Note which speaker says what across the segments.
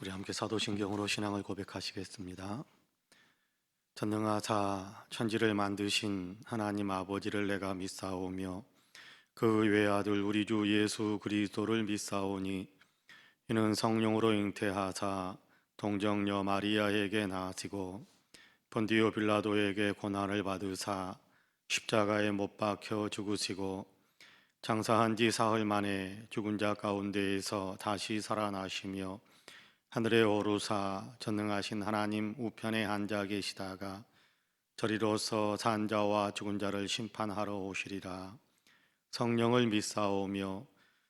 Speaker 1: 우리 함께 사도신경으로 신앙을 고백하시겠습니다. 전능하사 천지를 만드신 하나님 아버지를 내가 믿사오며 그 외아들 우리 주 예수 그리스도를 믿사오니 이는 성령으로 잉태하사 동정녀 마리아에게 나시고 본디오 빌라도에게 고난을 받으사 십자가에 못 박혀 죽으시고 장사한 지 사흘 만에 죽은 자 가운데에서 다시 살아나시며 하늘에 오르사 전능하신 하나님 우편에 앉아 계시다가 저리로서 산 자와 죽은 자를 심판하러 오시리라. 성령을 믿사오며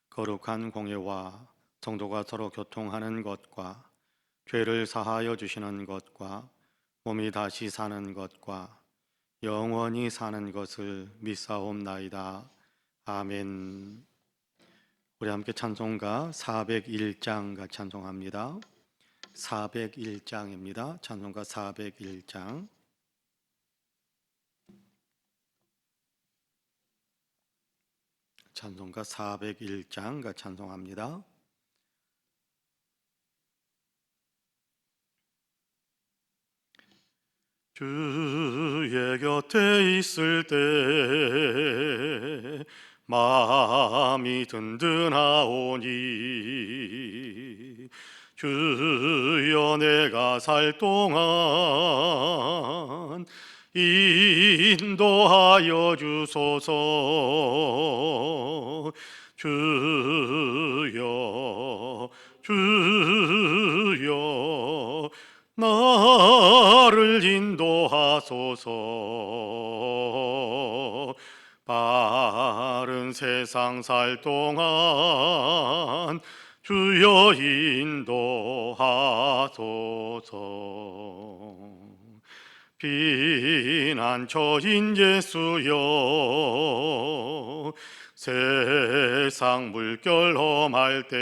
Speaker 1: 거룩한 공예와 성도가 서로 교통하는 것과 죄를 사하여 주시는 것과 몸이 다시 사는 것과 영원히 사는 것을 믿사옵나이다. 아멘. 우리 함께 찬송가 401장 찬송합니다. 401장입니다. 찬송가 401장. 찬송가 401장 찬송합니다. 주의 곁에 있을 때 마음이 든든하오니 주여 내가 살 동안 인도하여 주소서. 주여 주여 나를 인도하소서. 바른 세상 살 동안 주여 인도하소서. 피난처인 예수여 세상 물결 험할 때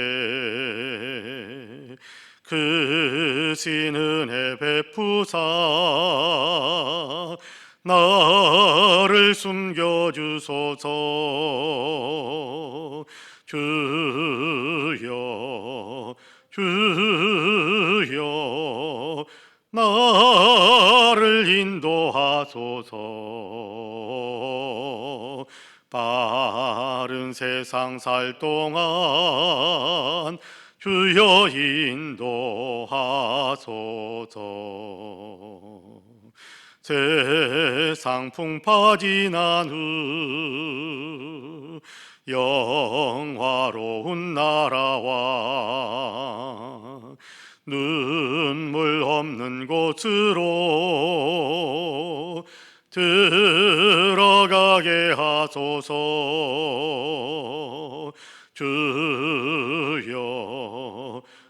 Speaker 1: 크신 은혜 베푸사 나를 숨겨주소서. 주여 주여 나를 인도하소서. 바른 세상 살 동안 주여 인도하소서. 세상 풍파 지난 후 영화로운 나라와 눈물 없는 곳으로 들어가게 하소서. 주여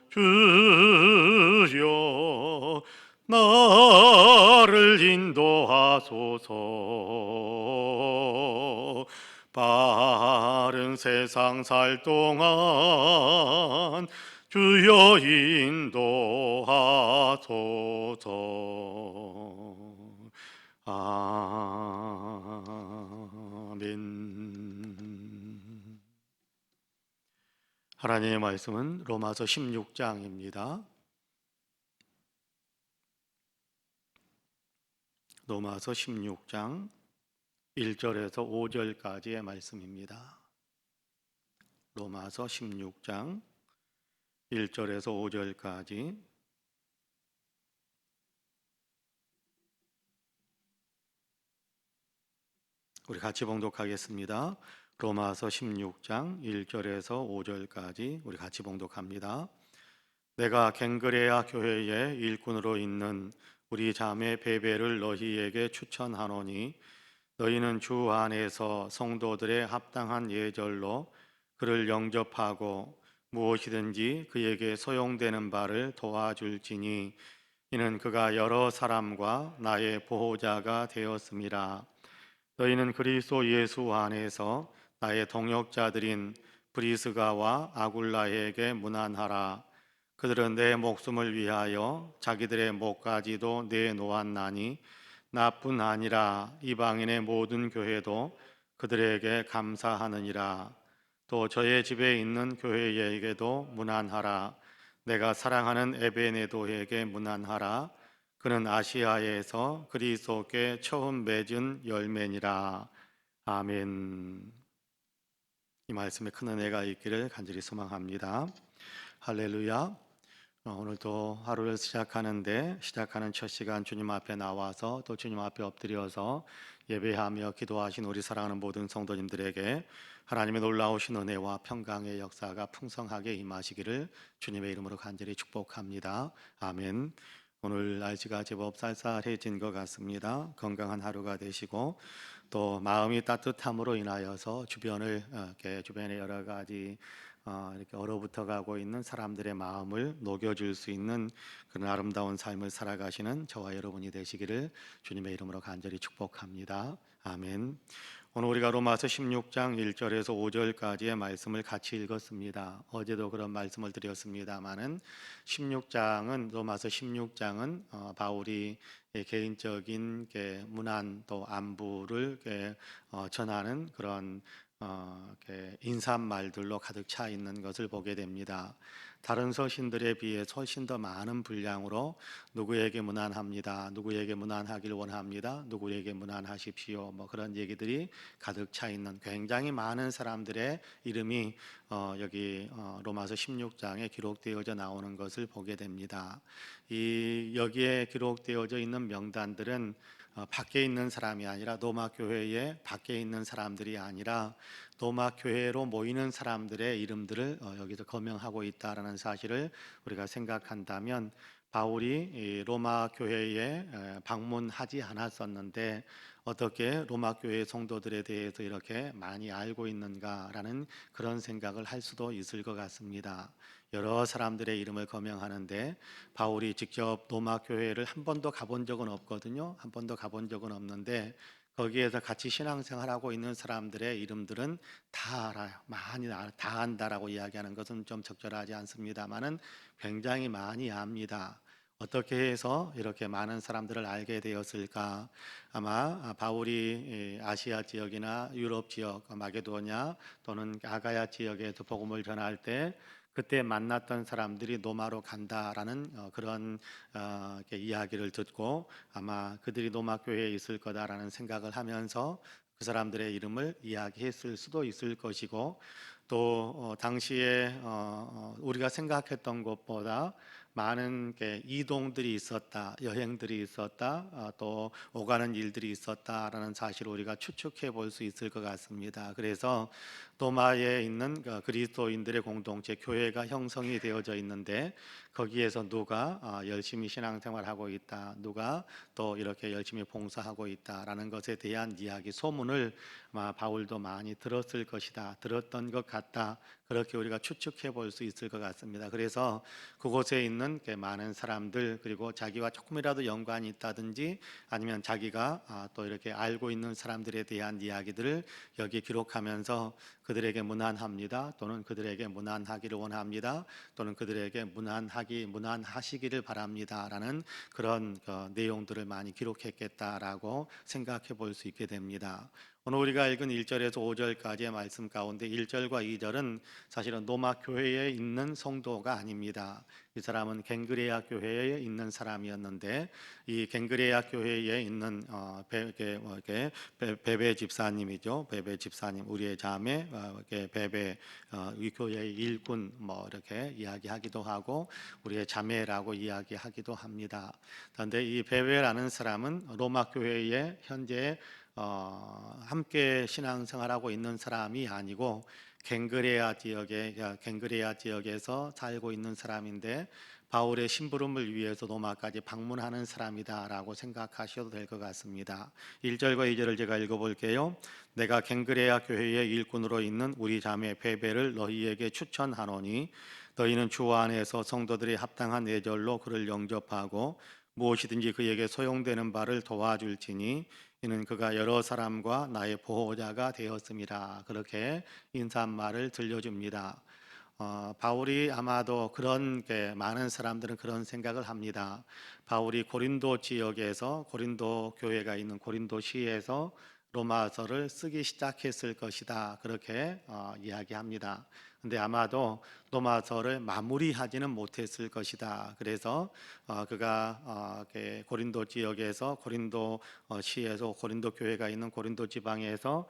Speaker 1: 주여 나를 인도하소서. 바른 세상 살 동안 주여 인도하소서. 아멘. 하나님의 말씀은 로마서 16장입니다. 로마서 16장 1절에서 5절까지의 말씀입니다. 로마서 16장 1절에서 5절까지 우리 같이 봉독하겠습니다. 로마서 16장 1절에서 5절까지 우리 같이 봉독합니다. 내가 갱그레아 교회의 일꾼으로 있는 우리 자매 베베를 너희에게 추천하노니 너희는 주 안에서 성도들의 합당한 예절로 그를 영접하고 무엇이든지 그에게 소용되는 바를 도와줄지니 이는 그가 여러 사람과 나의 보호자가 되었음이라. 너희는 그리스도 예수 안에서 나의 동역자들인 브리스가와 아굴라에게 문안하라. 그들은 내 목숨을 위하여 자기들의 목까지도 내놓았나니 나뿐 아니라 이방인의 모든 교회도 그들에게 감사하느니라. 또 저의 집에 있는 교회에게도 문안하라. 내가 사랑하는 에베네도에게 문안하라. 그는 아시아에서 그리스도께 처음 맺은 열매니라. 아멘. 이 말씀에 큰 은혜가 있기를 간절히 소망합니다. 할렐루야. 오늘도 하루를 시작하는 첫 시간 주님 앞에 나와서 또 주님 앞에 엎드려서 예배하며 기도하신 우리 사랑하는 모든 성도님들에게 하나님의 놀라우신 은혜와 평강의 역사가 풍성하게 임하시기를 주님의 이름으로 간절히 축복합니다. 아멘. 오늘 날씨가 제법 쌀쌀해진 것 같습니다. 건강한 하루가 되시고 또 마음이 따뜻함으로 인하여서 주변에 여러 가지 이렇게 얼어붙어 가고 있는 사람들의 마음을 녹여줄 수 있는 그런 아름다운 삶을 살아가시는 저와 여러분이 되시기를 주님의 이름으로 간절히 축복합니다. 아멘. 오늘 우리가 로마서 16장 1절에서 5절까지의 말씀을 같이 읽었습니다. 어제도 그런 말씀을 드렸습니다마는 로마서 16장은 바울이 개인적인 문안 또 안부를 전하는 그런 인사말들로 가득 차 있는 것을 보게 됩니다. 다른 서신들에 비해 훨씬 더 많은 분량으로 누구에게 문안합니다. 누구에게 문안하길 원합니다. 누구에게 문안하십시오. 그런 얘기들이 가득 차 있는 굉장히 많은 사람들의 이름이 여기 로마서 16장에 기록되어져 나오는 것을 보게 됩니다. 여기에 기록되어져 있는 명단들은 밖에 있는 사람이 아니라 로마 교회의 밖에 있는 사람들이 아니라 로마 교회로 모이는 사람들의 이름들을 여기서 거명하고 있다라는 사실을 우리가 생각한다면 바울이 이 로마 교회에 방문하지 않았었는데 어떻게 로마 교회 성도들에 대해서 이렇게 많이 알고 있는가라는 그런 생각을 할 수도 있을 것 같습니다. 여러 사람들의 이름을 거명하는데 바울이 직접 로마 교회를 한 번도 가본 적은 없거든요. 한 번도 가본 적은 없는데 거기에서 같이 신앙생활하고 있는 사람들의 이름들은 다 알아요. 다 안다라고 이야기하는 것은 좀 적절하지 않습니다만은 굉장히 많이 압니다. 어떻게 해서 이렇게 많은 사람들을 알게 되었을까? 아마 바울이 아시아 지역이나 유럽 지역, 마게도냐 또는 아가야 지역에서 복음을 전할 때 그때 만났던 사람들이 로마로 간다라는 그런 이렇게 이야기를 듣고 아마 그들이 로마 교회에 있을 거다라는 생각을 하면서 그 사람들의 이름을 이야기했을 수도 있을 것이고 또 당시에 우리가 생각했던 것보다 많은 이동들이 있었다, 여행들이 있었다, 또 오가는 일들이 있었다라는 사실을 우리가 추측해 볼 수 있을 것 같습니다. 그래서 로마에 있는 그리스도인들의 공동체 교회가 형성이 되어져 있는데 거기에서 누가 열심히 신앙생활하고 있다, 누가 또 이렇게 열심히 봉사하고 있다라는 것에 대한 이야기 소문을 아마 바울도 많이 들었을 것이다, 들었던 것 같다. 그렇게 우리가 추측해 볼 수 있을 것 같습니다. 그래서 그곳에 있는 많은 사람들 그리고 자기와 조금이라도 연관이 있다든지 아니면 자기가 또 이렇게 알고 있는 사람들에 대한 이야기들을 여기 기록하면서 그들에게 문안합니다. 또는 그들에게 문안하기를 원합니다. 또는 그들에게 문안하시기를 바랍니다라는 그런 내용들을 많이 기록했겠다라고 생각해 볼 수 있게 됩니다. 오늘 우리가 읽은 1절에서 5절까지의 말씀 가운데 1절과 2절은 사실은 로마 교회에 있는 성도가 아닙니다. 이 사람은 갱그레아 교회에 있는 사람이었는데 이 갱그레아 교회에 있는 베베 집사님이죠. 베베 집사님, 우리의 자매, 베베 이 교회의 일꾼 이렇게 이야기하기도 하고 우리의 자매라고 이야기하기도 합니다. 그런데 이 베베라는 사람은 로마 교회에 현재 함께 신앙생활하고 있는 사람이 아니고 갱그레아 지역에서 살고 있는 사람인데 바울의 심부름을 위해서 로마까지 방문하는 사람이다라고 생각하셔도 될 것 같습니다. 1절과 2절을 제가 읽어볼게요. 내가 갱그레아 교회의 일꾼으로 있는 우리 자매 베베를 너희에게 추천하노니 너희는 주 안에서 성도들이 합당한 예절로 그를 영접하고 무엇이든지 그에게 소용되는 바를 도와줄지니 이는 그가 여러 사람과 나의 보호자가 되었음이라. 그렇게 인사말을 들려줍니다. 바울이 아마도 그런 많은 사람들은 그런 생각을 합니다. 바울이 고린도 지역에서 고린도 교회가 있는 고린도시에서 로마서를 쓰기 시작했을 것이다. 그렇게 이야기합니다. 근데 아마도 로마서를 마무리하지는 못했을 것이다. 그래서 그가 고린도 지역에서 고린도 시에서 고린도 교회가 있는 고린도 지방에서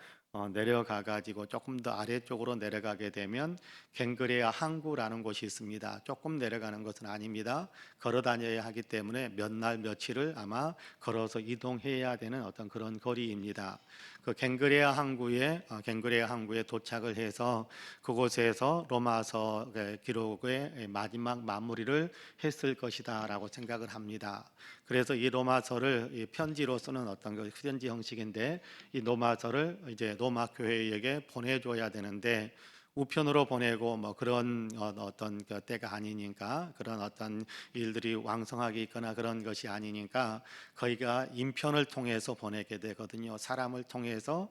Speaker 1: 내려가 가지고 조금 더 아래쪽으로 내려가게 되면 갱그레아 항구라는 곳이 있습니다. 조금 내려가는 것은 아닙니다. 걸어 다녀야 하기 때문에 몇 날 며칠을 아마 걸어서 이동해야 되는 어떤 그런 거리입니다. 그 갱그레아 항구에 도착을 해서 그곳에서 로마서 기록의 마지막 마무리를 했을 것이다라고 생각을 합니다. 그래서 이 로마서를 이 편지로 쓰는 어떤 그 편지 형식인데 이 로마서를 이제 로마 교회에게 보내줘야 되는데 우편으로 보내고 뭐 그런 어떤 그 때가 아니니까 그런 어떤 일들이 왕성하게 있거나 그런 것이 아니니까 거기가 인편을 통해서 보내게 되거든요. 사람을 통해서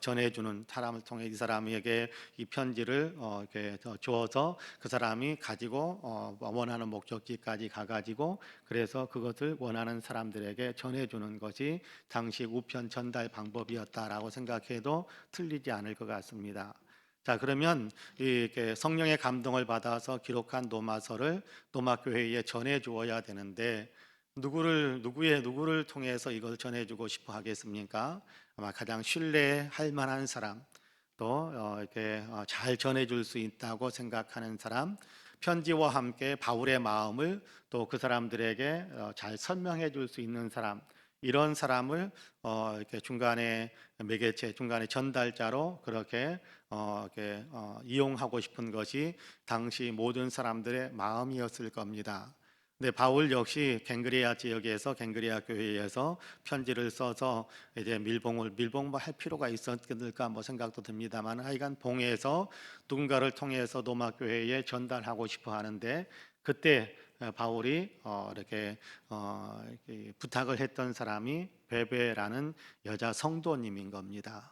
Speaker 1: 전해주는 사람을 통해 이 사람에게 이 편지를 이렇게 주어서 그 사람이 가지고 원하는 목적지까지 가가지고 그래서 그것을 원하는 사람들에게 전해주는 것이 당시 우편 전달 방법이었다라고 생각해도 틀리지 않을 것 같습니다. 자, 그러면 이렇게 성령의 감동을 받아서 기록한 로마서를 로마 교회에 전해 주어야 되는데 누구를 통해서 이걸 전해 주고 싶어 하겠습니까? 아마 가장 신뢰할 만한 사람, 또 이렇게 잘 전해 줄 수 있다고 생각하는 사람, 편지와 함께 바울의 마음을 또 그 사람들에게 잘 설명해 줄 수 있는 사람, 이런 사람을 이렇게 중간에 매개체, 중간에 전달자로 그렇게 이용하고 싶은 것이 당시 모든 사람들의 마음이었을 겁니다. 근데 바울 역시 갱그레아 지역에서 갱그레아 교회에서 편지를 써서 이제 밀봉 뭐 할 필요가 있었을까 뭐 생각도 듭니다만 하여간 봉해서 누군가를 통해서 로마 교회에 전달하고 싶어 하는데 그때 바울이 이렇게 부탁을 했던 사람이 베베라는 여자 성도님인 겁니다.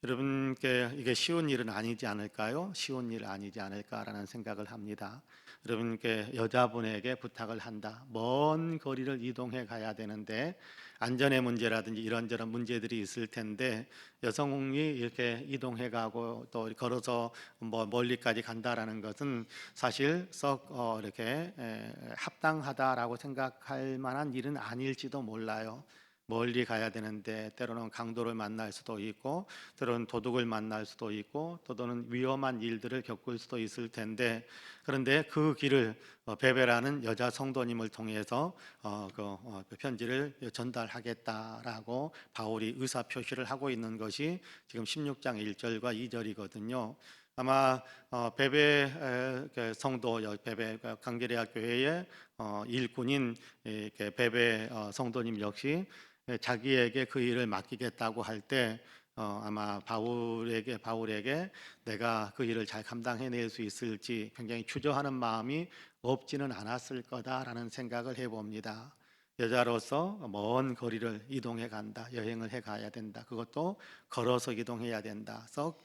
Speaker 1: 여러분께 이게 쉬운 일은 아니지 않을까요? 쉬운 일 아니지 않을까라는 생각을 합니다. 여러분께 여자분에게 부탁을 한다. 먼 거리를 이동해 가야 되는데 안전의 문제라든지 이런저런 문제들이 있을 텐데 여성이 이렇게 이동해 가고 또 걸어서 뭐 멀리까지 간다라는 것은 사실 썩 이렇게 합당하다라고 생각할 만한 일은 아닐지도 몰라요. 멀리 가야 되는데 때로는 강도를 만날 수도 있고 때로는 도둑을 만날 수도 있고 또는 위험한 일들을 겪을 수도 있을 텐데 그런데 그 길을 베베라는 여자 성도님을 통해서 그 편지를 전달하겠다라고 바울이 의사 표시를 하고 있는 것이 지금 16장 1절과 2절이거든요. 아마 베베 성도 베베 강제레아 교회의 일꾼인 베베 성도님 역시 자기에게 그 일을 맡기겠다고 할 때 아마 바울에게 내가 그 일을 잘 감당해낼 수 있을지 굉장히 주저하는 마음이 없지는 않았을 거다라는 생각을 해봅니다. 여자로서 먼 거리를 이동해 간다, 여행을 해 가야 된다. 그것도 걸어서 이동해야 된다. 썩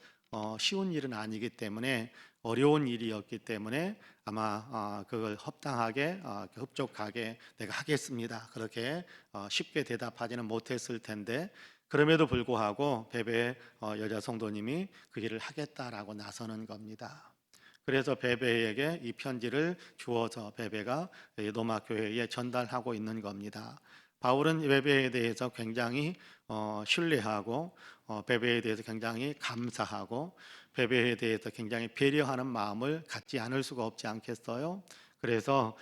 Speaker 1: 쉬운 일은 아니기 때문에 어려운 일이었기 때문에 아마 그걸 합당하게 흡족하게 내가 하겠습니다. 그렇게 쉽게 대답하지는 못했을 텐데 그럼에도 불구하고 베베 여자 성도님이 그 일을 하겠다라고 나서는 겁니다. 그래서 베베에게 이 편지를 주어서 베베가 로마 교회에 전달하고 있는 겁니다. 바울은 베베에 대해서 굉장히 신뢰하고 베베에 대해서 굉장히 감사하고 베베에 대해서 굉장히 배려하는 마음을 갖지 않을 수가 없지 않겠어요? 그래서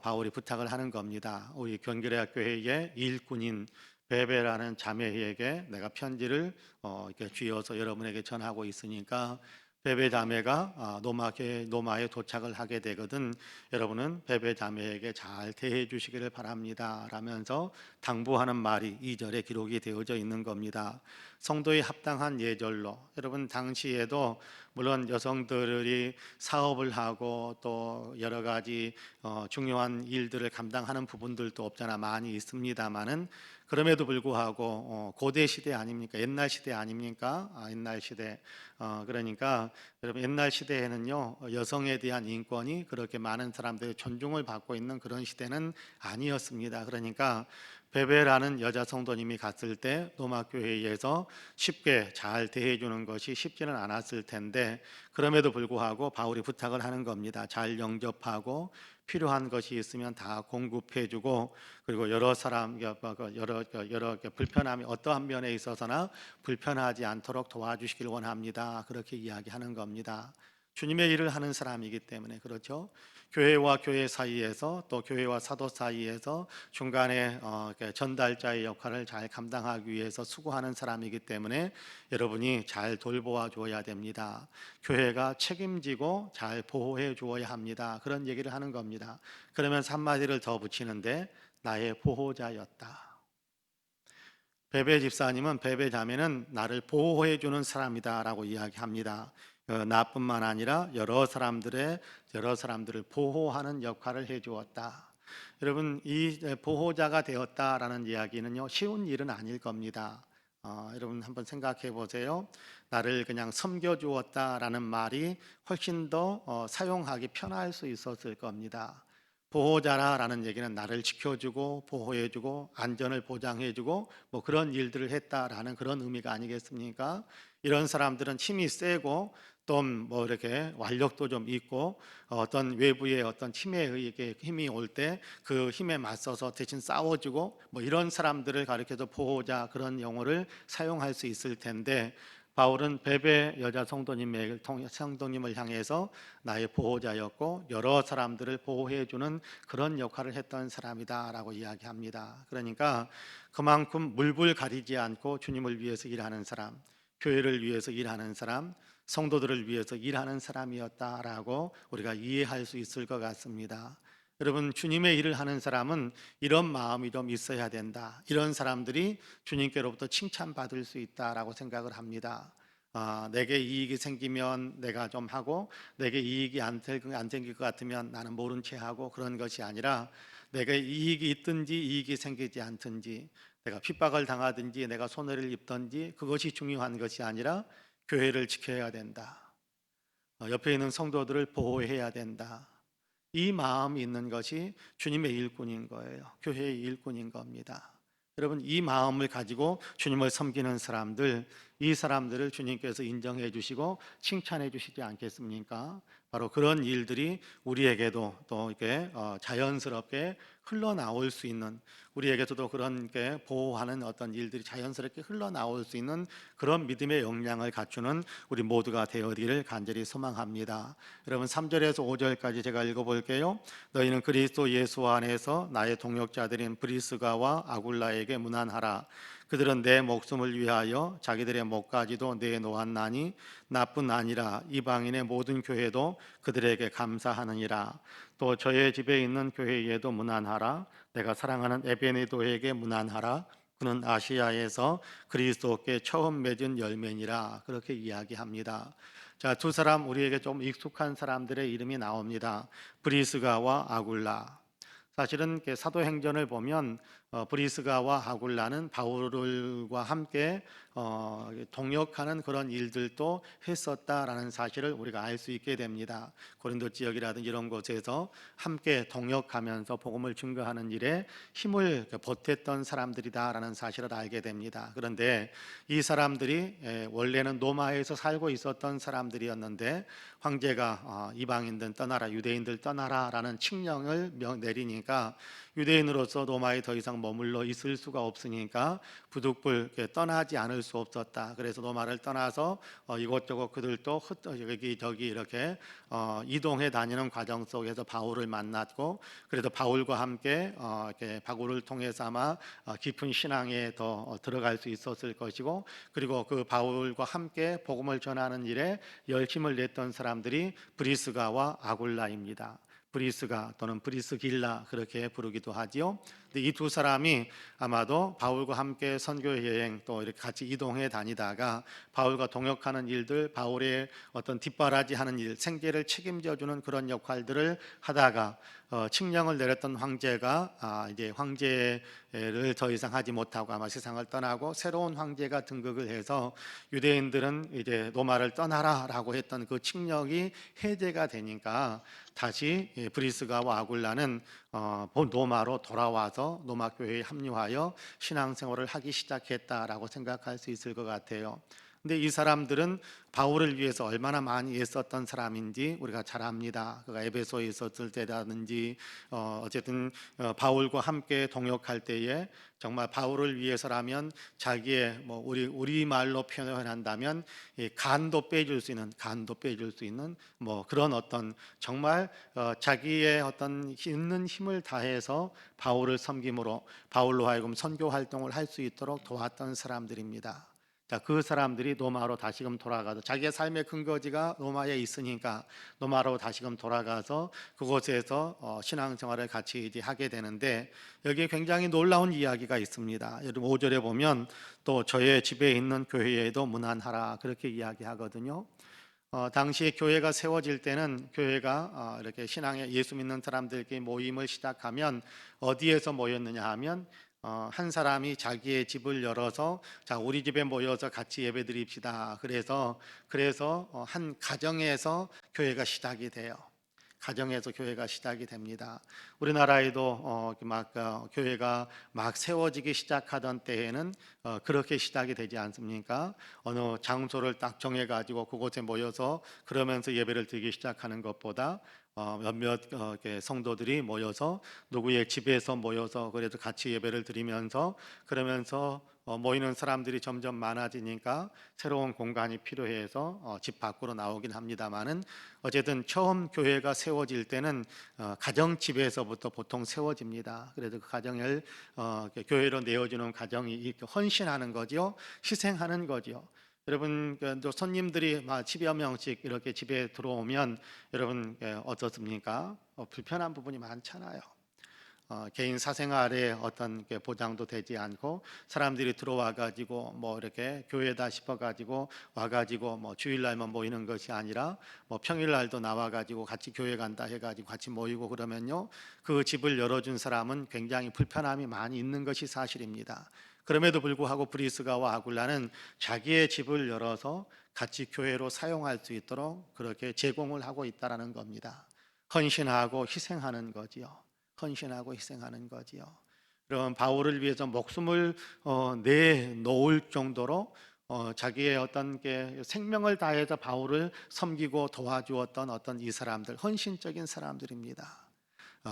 Speaker 1: 바울이 부탁을 하는 겁니다. 우리 경기레아 교회의 일꾼인 베베라는 자매에게 내가 편지를 이렇게 쥐어서 여러분에게 전하고 있으니까 베베 자매가 로마에 도착을 하게 되거든 여러분은 베베 자매에게 잘 대해 주시기를 바랍니다 라면서 당부하는 말이 2절에 기록이 되어져 있는 겁니다. 성도의 합당한 예절로 여러분 당시에도 물론 여성들이 사업을 하고 또 여러 가지 중요한 일들을 감당하는 부분들도 없잖아 많이 있습니다만은 그럼에도 불구하고 고대 시대 아닙니까? 옛날 시대 아닙니까? 옛날 시대. 그러니까 여러분 옛날 시대에는요 여성에 대한 인권이 그렇게 많은 사람들의 존중을 받고 있는 그런 시대는 아니었습니다. 그러니까 베베라는 여자 성도님이 갔을 때 로마 교회에서 쉽게 잘 대해주는 것이 쉽지는 않았을 텐데, 그럼에도 불구하고 바울이 부탁을 하는 겁니다. 잘 영접하고 필요한 것이 있으면 다 공급해주고, 그리고 여러 사람 여러 불편함이 어떠한 면에 있어서나 불편하지 않도록 도와주시길 원합니다. 그렇게 이야기하는 겁니다. 주님의 일을 하는 사람이기 때문에 그렇죠. 교회와 교회 사이에서, 또 교회와 사도 사이에서 중간에 전달자의 역할을 잘 감당하기 위해서 수고하는 사람이기 때문에 여러분이 잘 돌보아 주어야 됩니다. 교회가 책임지고 잘 보호해 주어야 합니다. 그런 얘기를 하는 겁니다. 그러면서 한마디를 더 붙이는데, 나의 보호자였다. 베베 집사님은, 베베 자매는 나를 보호해 주는 사람이다라고 이야기합니다. 나뿐만 아니라 여러 사람들을 보호하는 역할을 해 주었다. 여러분, 이 보호자가 되었다라는 이야기는요, 쉬운 일은 아닐 겁니다. 여러분 한번 생각해 보세요. 나를 그냥 섬겨 주었다라는 말이 훨씬 더 사용하기 편할 수 있었을 겁니다. 보호자라는 얘기는 나를 지켜주고 보호해주고 안전을 보장해주고 뭐 그런 일들을 했다라는 그런 의미가 아니겠습니까? 이런 사람들은 힘이 세고 또 뭐 이렇게 완력도 좀 있고, 어떤 외부의 어떤 침해에 의해 힘이 올 때 그 힘에 맞서서 대신 싸워주고 뭐 이런 사람들을 가리켜서 보호자, 그런 용어를 사용할 수 있을 텐데, 바울은 베베 여자 성도님을 향해서 나의 보호자였고 여러 사람들을 보호해 주는 그런 역할을 했던 사람이다라고 이야기합니다. 그러니까 그만큼 물불 가리지 않고 주님을 위해서 일하는 사람, 교회를 위해서 일하는 사람, 성도들을 위해서 일하는 사람이었다라고 우리가 이해할 수 있을 것 같습니다. 여러분, 주님의 일을 하는 사람은 이런 마음이 좀 있어야 된다. 이런 사람들이 주님께로부터 칭찬받을 수 있다라고 생각을 합니다. 내게 이익이 생기면 내가 좀 하고, 내게 이익이 안 생길 것 같으면 나는 모른 채 하고, 그런 것이 아니라 내가 이익이 있든지 이익이 생기지 않든지, 내가 핍박을 당하든지 내가 손해를 입든지, 그것이 중요한 것이 아니라 교회를 지켜야 된다. 옆에 있는 성도들을 보호해야 된다. 이 마음이 있는 것이 주님의 일꾼인 거예요. 교회의 일꾼인 겁니다. 여러분, 이 마음을 가지고 주님을 섬기는 사람들, 이 사람들을 주님께서 인정해 주시고 칭찬해 주시지 않겠습니까? 바로 그런 일들이 우리에게도 또 이렇게 자연스럽게 흘러나올 수 있는, 우리에게도 그런 게 보호하는 어떤 일들이 자연스럽게 흘러나올 수 있는 그런 믿음의 역량을 갖추는 우리 모두가 되어지기를 간절히 소망합니다. 여러분, 3절에서 5절까지 제가 읽어볼게요. 너희는 그리스도 예수 안에서 나의 동역자들인 브리스가와 아굴라에게 문안하라. 그들은 내 목숨을 위하여 자기들의 목까지도 내놓았나니 나뿐 아니라 이방인의 모든 교회도 그들에게 감사하느니라. 또 저의 집에 있는 교회에도 문안하라. 내가 사랑하는 에베네도에게 문안하라. 그는 아시아에서 그리스도께 처음 맺은 열매니라. 그렇게 이야기합니다. 자, 두 사람, 우리에게 좀 익숙한 사람들의 이름이 나옵니다. 브리스가와 아굴라. 사실은 사도행전을 보면 브리스가와 아굴라는 바울과 함께 동역하는 그런 일들도 했었다라는 사실을 우리가 알 수 있게 됩니다. 고린도 지역이라든지 이런 곳에서 함께 동역하면서 복음을 증거하는 일에 힘을 보탰던 사람들이다라는 사실을 알게 됩니다. 그런데 이 사람들이 원래는 로마에서 살고 있었던 사람들이었는데, 황제가 이방인들 떠나라, 유대인들 떠나라라는 칙령을 내리니까 유대인으로서 로마에 더 이상 머물러 있을 수가 없으니까 부득불 떠나지 않을 수 없었다. 그래서 로마를 떠나서 이곳저곳 그들도 여기저기 이렇게 이동해 다니는 과정 속에서 바울을 만났고, 그래도 바울과 함께 이렇게 바울을 통해서 아마 깊은 신앙에 더 들어갈 수 있었을 것이고, 그리고 그 바울과 함께 복음을 전하는 일에 열심을 냈던 사람들이 브리스가와 아굴라입니다. 브리스가 또는 브리스길라 그렇게 부르기도 하지요. 이 두 사람이 아마도 바울과 함께 선교 여행 또 이렇게 같이 이동해 다니다가 바울과 동역하는 일들, 바울의 어떤 뒷바라지하는 일, 생계를 책임져 주는 그런 역할들을 하다가 칙령을 내렸던 황제가 이제 황제를 더 이상 하지 못하고 아마 세상을 떠나고 새로운 황제가 등극을 해서 유대인들은 이제 로마를 떠나라라고 했던 그 칙령이 해제가 되니까 다시 브리스가와 아굴라는 로마로 돌아와서 로마 교회에 합류하여 신앙생활을 하기 시작했다라고 생각할 수 있을 것 같아요. 근데 이 사람들은 바울을 위해서 얼마나 많이 애썼던 사람인지 우리가 잘 압니다. 그가 에베소에 있었을 때라든지 어쨌든 바울과 함께 동역할 때에 정말 바울을 위해서라면 자기의 뭐 우리 말로 표현한다면 이 간도 빼줄 수 있는 뭐 그런 어떤 정말 자기의 어떤 있는 힘을 다해서 바울을 섬김으로 바울로 하여금 선교 활동을 할 수 있도록 도왔던 사람들입니다. 자, 그 사람들이 로마로 다시금 돌아가서 자기의 삶의 근거지가 로마에 있으니까 로마로 다시금 돌아가서 그곳에서 신앙생활을 같이 이제 하게 되는데 여기에 굉장히 놀라운 이야기가 있습니다. 여러분 5절에 보면 또 저의 집에 있는 교회에도 문안하라 그렇게 이야기하거든요. 당시 교회가 세워질 때는 교회가 이렇게 신앙에 예수 믿는 사람들끼리 모임을 시작하면 어디에서 모였느냐 하면 한 사람이 자기의 집을 열어서 자 우리 집에 모여서 같이 예배드립시다. 그래서 한 가정에서 교회가 시작이 돼요. 가정에서 교회가 시작이 됩니다. 우리나라에도 교회가 막 세워지기 시작하던 때에는 그렇게 시작이 되지 않습니까? 어느 장소를 딱 정해가지고 그곳에 모여서 그러면서 예배를 드리기 시작하는 것보다 몇몇 성도들이 모여서 누구의 집에서 모여서 그래도 같이 예배를 드리면서 그러면서 모이는 사람들이 점점 많아지니까 새로운 공간이 필요해서 집 밖으로 나오긴 합니다만은 어쨌든 처음 교회가 세워질 때는 가정집에서부터 보통 세워집니다. 그래서 그 가정을 교회로 내어주는 가정이 이렇게 헌신하는 거죠, 희생하는 거죠. 여러분 또 손님들이 10여 명씩 이렇게 집에 들어오면 여러분 어떻습니까? 불편한 부분이 많잖아요. 개인 사생활에 어떤 보장도 되지 않고 사람들이 들어와 가지고 뭐 이렇게 교회다 싶어 가지고 와 가지고 뭐 주일날만 모이는 것이 아니라 뭐 평일날도 나와 가지고 같이 교회 간다 해 가지고 같이 모이고 그러면요 그 집을 열어준 사람은 굉장히 불편함이 많이 있는 것이 사실입니다. 그럼에도 불구하고 브리스가와 아굴라는 자기의 집을 열어서 같이 교회로 사용할 수 있도록 그렇게 제공을 하고 있다라는 겁니다. 헌신하고 희생하는 거지요. 헌신하고 희생하는 거지요. 그럼 바울을 위해서 목숨을 내놓을 정도로 자기의 어떤 게 생명을 다해서 바울을 섬기고 도와주었던 어떤 이 사람들, 헌신적인 사람들입니다.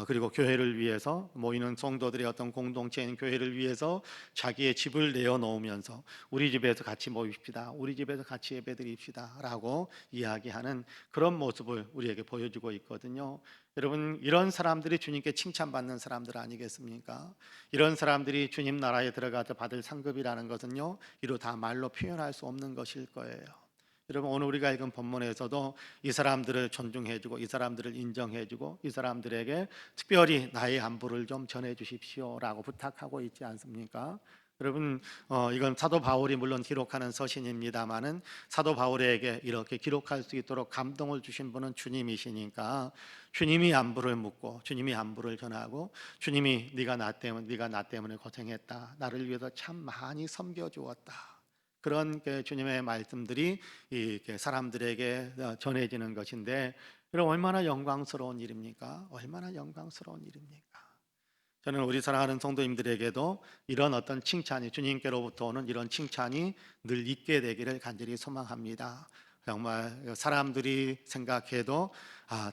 Speaker 1: 그리고 교회를 위해서 모이는 성도들의 어떤 공동체인 교회를 위해서 자기의 집을 내어놓으면서 우리 집에서 같이 모입시다, 우리 집에서 같이 예배드립시다라고 이야기하는 그런 모습을 우리에게 보여주고 있거든요. 여러분 이런 사람들이 주님께 칭찬받는 사람들 아니겠습니까? 이런 사람들이 주님 나라에 들어가서 받을 상급이라는 것은요 이루 다 말로 표현할 수 없는 것일 거예요. 여러분 오늘 우리가 읽은 본문에서도 이 사람들을 존중해주고 이 사람들을 인정해주고 이 사람들에게 특별히 나의 안부를 좀 전해주십시오라고 부탁하고 있지 않습니까? 여러분 이건 사도 바울이 물론 기록하는 서신입니다마는 사도 바울에게 이렇게 기록할 수 있도록 감동을 주신 분은 주님이시니까 주님이 안부를 묻고 주님이 안부를 전하고 주님이 네가 나 때문에 고생했다, 나를 위해서 참 많이 섬겨주었다, 그런 주님의 말씀들이 이렇게 사람들에게 전해지는 것인데 여러분 얼마나 영광스러운 일입니까? 얼마나 영광스러운 일입니까? 저는 우리 사랑하는 성도님들에게도 이런 어떤 칭찬이 주님께로부터 오는 이런 칭찬이 늘 있게 되기를 간절히 소망합니다. 정말 사람들이 생각해도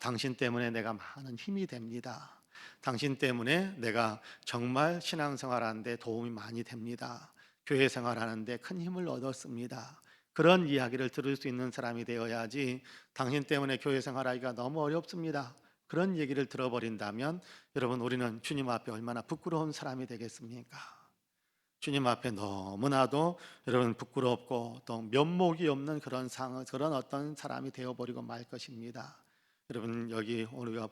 Speaker 1: 당신 때문에 내가 많은 힘이 됩니다. 당신 때문에 내가 정말 신앙생활하는데 도움이 많이 됩니다. 교회 생활하는데 큰 힘을 얻었습니다. 그런 이야기를 들을 수 있는 사람이 되어야지 당신 때문에 교회 생활하기가 너무 어렵습니다, 그런 얘기를 들어버린다면 여러분 우리는 주님 앞에 얼마나 부끄러운 사람이 되겠습니까? 주님 앞에 너무나도 여러분 부끄럽고 또 면목이 없는 그런 어떤 사람이 되어버리고 말 것입니다. 여러분 여기 우리가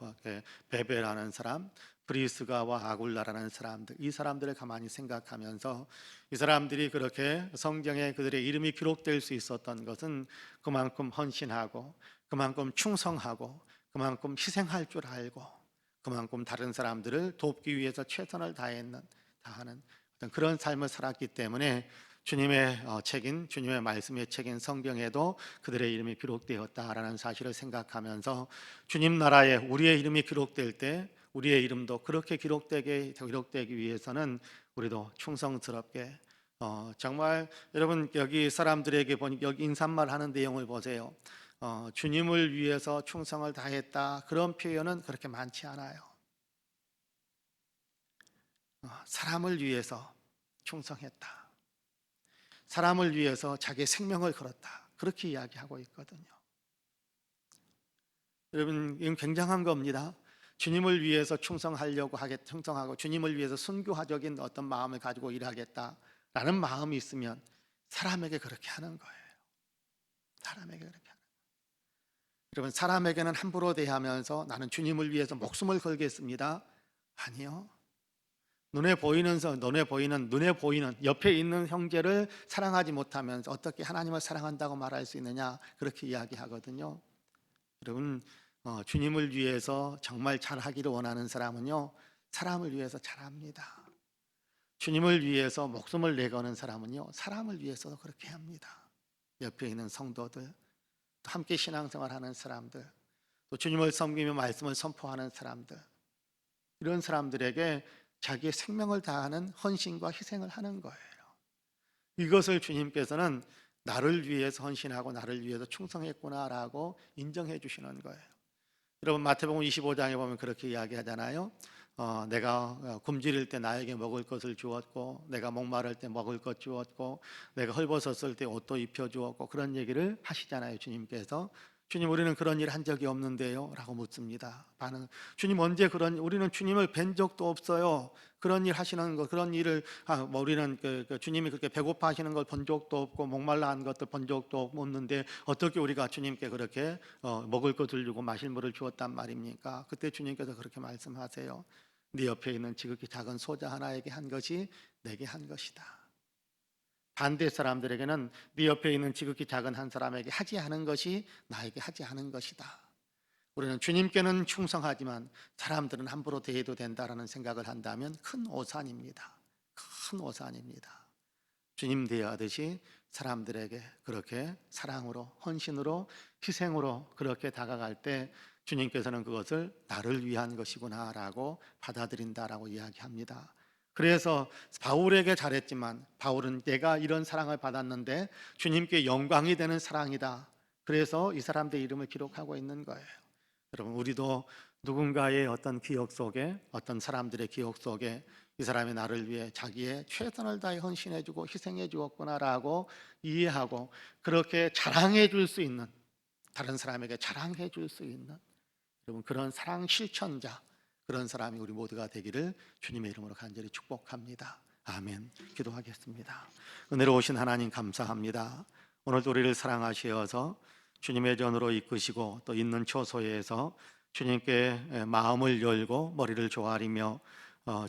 Speaker 1: 베베라는 사람, 브리스가와 아굴라라는 사람들, 이 사람들을 가만히 생각하면서 이 사람들이 그렇게 성경에 그들의 이름이 기록될 수 있었던 것은 그만큼 헌신하고 그만큼 충성하고 그만큼 희생할 줄 알고 그만큼 다른 사람들을 돕기 위해서 최선을 다하는 어떤 그런 삶을 살았기 때문에 주님의 책인 주님의 말씀의 책인 성경에도 그들의 이름이 기록되었다라는 사실을 생각하면서 주님 나라에 우리의 이름이 기록될 때 우리의 이름도 그렇게 기록되기 위해서는 우리도 충성스럽게 정말 여러분 여기 사람들에게 보니 여기 인사말 하는 내용을 보세요. 주님을 위해서 충성을 다했다 그런 표현은 그렇게 많지 않아요. 사람을 위해서 충성했다. 사람을 위해서 자기의 생명을 걸었다. 그렇게 이야기하고 있거든요. 여러분 이건 굉장한 겁니다. 주님을 위해서 충성하고 주님을 위해서 순교하적인 어떤 마음을 가지고 일하겠다라는 마음이 있으면 사람에게 그렇게 하는 거예요. 사람에게 그렇게 하는 거예요. 여러분 사람에게는 함부로 대하면서 나는 주님을 위해서 목숨을 걸겠습니다. 아니요. 눈에 보이는 옆에 있는 형제를 사랑하지 못하면서 어떻게 하나님을 사랑한다고 말할 수 있느냐 그렇게 이야기하거든요. 여러분 주님을 위해서 정말 잘하기를 원하는 사람은요 사람을 위해서 잘합니다. 주님을 위해서 목숨을 내거는 사람은요 사람을 위해서도 그렇게 합니다. 옆에 있는 성도들, 또 함께 신앙생활하는 사람들, 또 주님을 섬기며 말씀을 선포하는 사람들, 이런 사람들에게 자기의 생명을 다하는 헌신과 희생을 하는 거예요. 이것을 주님께서는 나를 위해서 헌신하고 나를 위해서 충성했구나라고 인정해 주시는 거예요. 여러분 마태복음 25장에 보면 그렇게 이야기하잖아요. 내가 굶주릴 때 나에게 먹을 것을 주었고 내가 목마를 때 먹을 것 주었고 내가 헐벗었을 때 옷도 입혀 주었고 그런 얘기를 하시잖아요. 주님께서. 주님 우리는 그런 일 한 적이 없는데요 라고 묻습니다. 주님 언제 우리는 주님을 뵌 적도 없어요. 그런 일 하시는 거 그런 일을 우리는 주님이 그렇게 배고파 하시는 걸 본 적도 없고 목말라 한 것들 본 적도 없는데 어떻게 우리가 주님께 그렇게 먹을 것을 주고 마실 물을 주었단 말입니까? 그때 주님께서 그렇게 말씀하세요. 네 옆에 있는 지극히 작은 소자 하나에게 한 것이 내게 한 것이다. 반대 사람들에게는 네 옆에 있는 지극히 작은 한 사람에게 하지 않은 것이 나에게 하지 않은 것이다. 우리는 주님께는 충성하지만 사람들은 함부로 대해도 된다라는 생각을 한다면 큰 오산입니다. 큰 오산입니다. 주님 대하듯이 사람들에게 그렇게 사랑으로 헌신으로 희생으로 그렇게 다가갈 때 주님께서는 그것을 나를 위한 것이구나라고 받아들인다라고 이야기합니다. 그래서 바울에게 잘했지만 바울은 내가 이런 사랑을 받았는데 주님께 영광이 되는 사랑이다. 그래서 이 사람들의 이름을 기록하고 있는 거예요. 여러분 우리도 누군가의 어떤 기억 속에 어떤 사람들의 기억 속에 이 사람이 나를 위해 자기의 최선을 다해 헌신해 주고 희생해 주었구나라고 이해하고 그렇게 자랑해 줄 수 있는 다른 사람에게 자랑해 줄 수 있는 여러분 그런 사랑 실천자 그런 사람이 우리 모두가 되기를 주님의 이름으로 간절히 축복합니다. 아멘. 기도하겠습니다. 은혜로 오신 하나님 감사합니다. 오늘도 우리를 사랑하시어서 주님의 전으로 이끄시고 또 있는 처소에서 주님께 마음을 열고 머리를 조아리며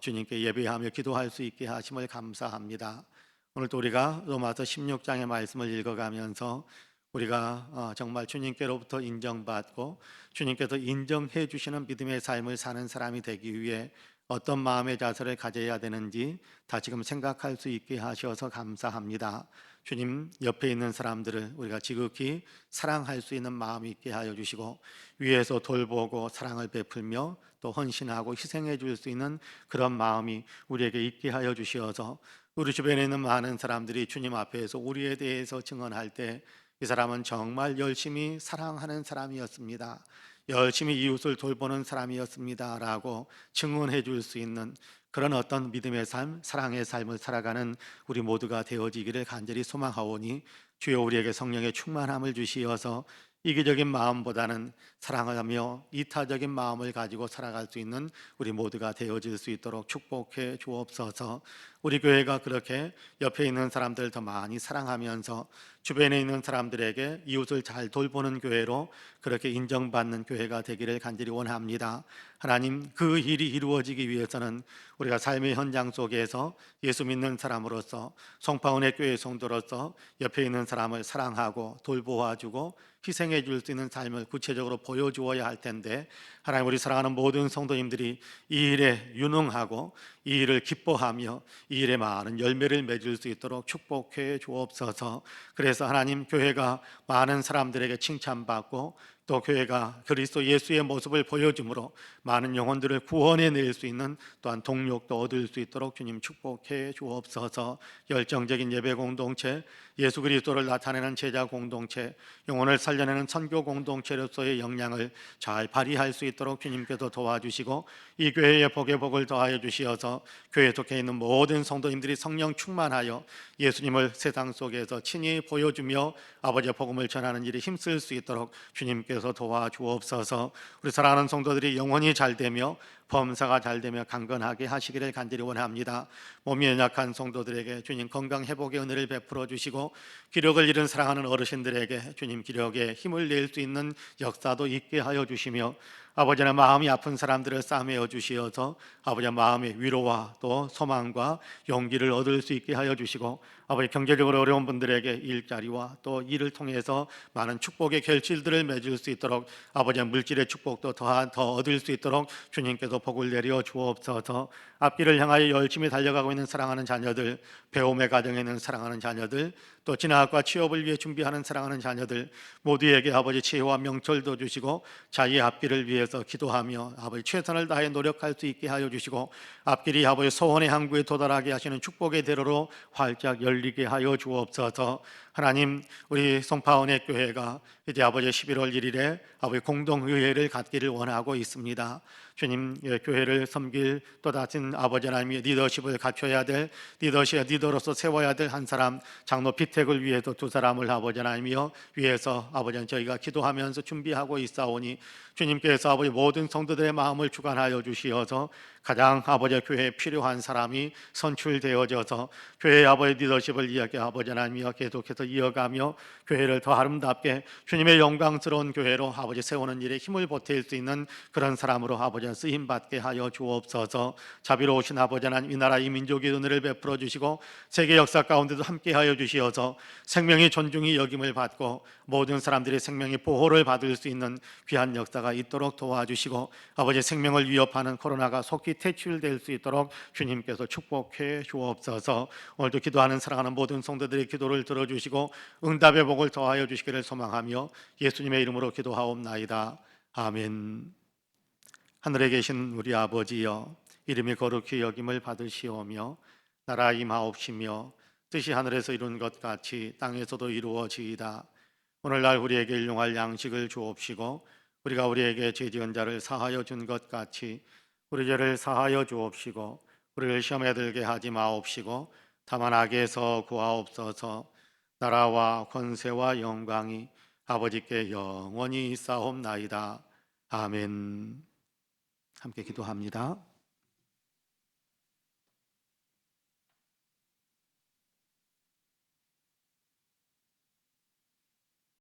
Speaker 1: 주님께 예배하며 기도할 수 있게 하심을 감사합니다. 오늘도 우리가 로마서 16장의 말씀을 읽어가면서 우리가 정말 주님께로부터 인정받고 주님께서 인정해 주시는 믿음의 삶을 사는 사람이 되기 위해 어떤 마음의 자세를 가져야 되는지 다시금 생각할 수 있게 하셔서 감사합니다. 주님 옆에 있는 사람들을 우리가 지극히 사랑할 수 있는 마음이 있게 하여 주시고 위에서 돌보고 사랑을 베풀며 또 헌신하고 희생해 줄 수 있는 그런 마음이 우리에게 있게 하여 주시어서 우리 주변에 있는 많은 사람들이 주님 앞에서 우리에 대해서 증언할 때 이 사람은 정말 열심히 사랑하는 사람이었습니다. 열심히 이웃을 돌보는 사람이었습니다 라고 증언해 줄 수 있는 그런 어떤 믿음의 삶, 사랑의 삶을 살아가는 우리 모두가 되어지기를 간절히 소망하오니 주여 우리에게 성령의 충만함을 주시어서 이기적인 마음보다는 사랑을 하며 이타적인 마음을 가지고 살아갈 수 있는 우리 모두가 되어질 수 있도록 축복해 주옵소서. 우리 교회가 그렇게 옆에 있는 사람들 더 많이 사랑하면서 주변에 있는 사람들에게 이웃을 잘 돌보는 교회로 그렇게 인정받는 교회가 되기를 간절히 원합니다. 하나님 그 일이 이루어지기 위해서는 우리가 삶의 현장 속에서 예수 믿는 사람으로서 송파은혜 교회 성도로서 옆에 있는 사람을 사랑하고 돌보아주고 희생해 줄 수 있는 삶을 구체적으로 보여주어야 할 텐데 하나님 우리 사랑하는 모든 성도님들이 이 일에 유능하고 이 일을 기뻐하며 이 일에 많은 열매를 맺을 수 있도록 축복해 주옵소서. 그래서 하나님, 교회가 많은 사람들에게 칭찬받고 또 교회가 그리스도 예수의 모습을 보여줌으로 많은 영혼들을 구원해낼 수 있는 또한 동력도 얻을 수 있도록 주님 축복해 주옵소서. 열정적인 예배 공동체, 예수 그리스도를 나타내는 제자 공동체, 영혼을 살려내는 선교 공동체로서의 역량을 잘 발휘할 수 있도록 주님께서 도와주시고 이 교회의 복에 복을 더하여 주시어서 교회 속에 있는 모든 성도님들이 성령 충만하여 예수님을 세상 속에서 친히 보여주며 아버지의 복음을 전하는 일에 힘쓸 수 있도록 주님께서 도와주옵소서. 우리 사랑하는 성도들이 영혼이 잘되며 범사가 잘되며 강건하게 하시기를 간절히 원합니다. 몸이 연약한 성도들에게 주님 건강 회복의 은혜를 베풀어 주시고 기력을 잃은 사랑하는 어르신들에게 주님 기력에 힘을 낼 수 있는 역사도 있게 하여 주시며 아버지의 마음이 아픈 사람들을 싸매어 주시어서 아버지의 마음의 위로와 또 소망과 용기를 얻을 수 있게 하여 주시고 아버지 경제적으로 어려운 분들에게 일자리와 또 일을 통해서 많은 축복의 결실들을 맺을 수 있도록 아버지의 물질의 축복도 더 얻을 수 있도록 주님께서 복을 내려 주옵소서. 앞길을 향하여 열심히 달려가고 있는 사랑하는 자녀들, 배움의 과정에 있는 사랑하는 자녀들, 또 진학과 취업을 위해 준비하는 사랑하는 자녀들 모두에게 아버지 지혜와 명철도 주시고 자기의 앞길을 위해서 기도하며 아버지 최선을 다해 노력할 수 있게 하여 주시고 앞길이 아버지 소원의 항구에 도달하게 하시는 축복의 대로로 활짝 열리게 하여 주옵소서. 하나님, 우리 송파원의 교회가 이제 아버지 11월 1일에 아버지 공동의회를 갖기를 원하고 있습니다. 주님, 교회를 섬길 또 다른 아버지 하나님의 리더십을 갖춰야 될 리더로서 세워야 될 한 사람, 장로 피택을 위해서 두 사람을 아버지 하나님이여 위해서 아버지 저희가 기도하면서 준비하고 있사오니 주님께서 아버지 모든 성도들의 마음을 주관하여 주시어서 가장 아버지 교회에 필요한 사람이 선출되어져서 교회의 아버지 리더십을 이야기 아버지 하나님이여 계속해서 이어가며 교회를 더 아름답게 주님의 영광스러운 교회로 아버지 세우는 일에 힘을 보탤 수 있는 그런 사람으로 아버지 쓰임 받게 하여 주옵소서. 자비로우신 아버지 하나님, 이 나라 이 민족의 은혜를 베풀어 주시고 세계 역사 가운데도 함께 하여 주시어서 생명이 존중이 여김을 받고 모든 사람들의 생명이 보호를 받을 수 있는 귀한 역사가 있도록 도와주시고 아버지 생명을 위협하는 코로나가 속히 퇴출될 수 있도록 주님께서 축복해 주옵소서. 오늘도 기도하는 사랑하는 모든 성도들의 기도를 들어주시고 응답의 복을 더하여 주시기를 소망하며 예수님의 이름으로 기도하옵나이다. 아멘. 하늘에 계신 우리 아버지여, 이름이 거룩히 여김을 받으시오며 나라 임하옵시며 뜻이 하늘에서 이룬 것 같이 땅에서도 이루어지이다. 오늘날 우리에게 일용할 양식을 주옵시고 우리가 우리에게 죄 지은 자를 사하여 준 것 같이 우리 죄를 사하여 주옵시고 우리를 시험에 들게 하지 마옵시고 다만 악에서 구하옵소서. 나라와 권세와 영광이 아버지께 영원히 있사옵나이다. 아멘. 함께 기도합니다.